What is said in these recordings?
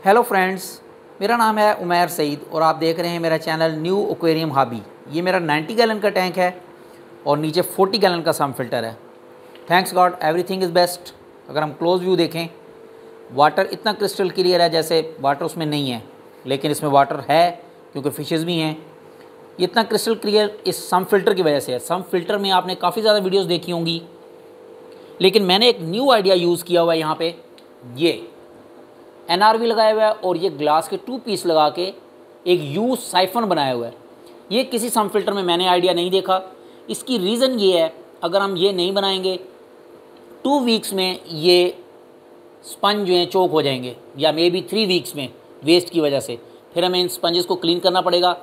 Hello friends, मेरा नाम है उमैर सईद और आप देख रहे हैं मेरा चैनल न्यू एक्वेरियम हॉबी। ये मेरा 90 गैलन का टैंक है और नीचे 40 गैलन का सम फिल्टर है। Thanks God everything is best. अगर हम क्लोज व्यू देखें, वाटर इतना क्रिस्टल क्लियर है जैसे वाटर उसमें नहीं है, लेकिन इसमें वाटर है क्योंकि फिशेज़ भी हैं। ये इतना क्रिस्टल क्लियर इस सम फिल्टर की वजह से है। सम फिल्टर में आपने काफ़ी ज़्यादा वीडियोज़ देखी होंगी, लेकिन मैंने एक न्यू आइडिया यूज़ किया हुआ है। यहाँ पे ये NRV लगाया हुआ है और ये ग्लास के 2 पीस लगा के एक यू साइफन बनाया हुआ है। ये किसी सम फिल्टर में मैंने आइडिया नहीं देखा। इसकी रीज़न ये है, अगर हम ये नहीं बनाएंगे 2 वीक्स में ये स्पंज जो हैं चोक हो जाएंगे, या मे बी 3 वीक्स में वेस्ट की वजह से। फिर हमें इन स्पंजेस को क्लीन करना पड़ेगा।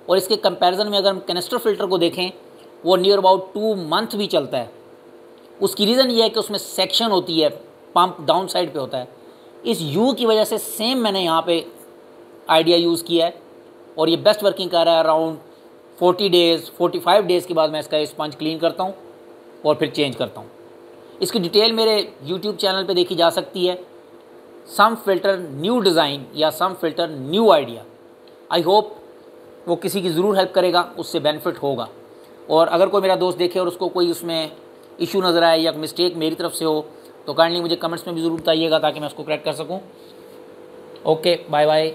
और इसके कंपैरिजन में अगर हम कैनिस्टर फिल्टर को देखें, वो नियर अबाउट 2 मंथ भी चलता है। उसकी रीज़न ये है कि उसमें सेक्शन होती है, पंप डाउन साइड पे होता है। इस यू की वजह से सेम मैंने यहाँ पे आइडिया यूज़ किया है और ये बेस्ट वर्किंग कर रहा है। अराउंड 40 डेज़ 45 डेज़ के बाद मैं इसका स्पंज क्लीन करता हूँ और फिर चेंज करता हूँ। इसकी डिटेल मेरे यूट्यूब चैनल पे देखी जा सकती है, सम फिल्टर न्यू डिज़ाइन या some filter new idea. I hope वो किसी की ज़रूर हेल्प करेगा, उससे बेनिफिट होगा। और अगर कोई मेरा दोस्त देखे और उसको कोई उसमें इशू नज़र आए या मिस्टेक मेरी तरफ से हो, तो काइंडली मुझे कमेंट्स में भी ज़रूर बताइएगा ताकि मैं उसको करेक्ट कर सकूं। Okay, bye bye.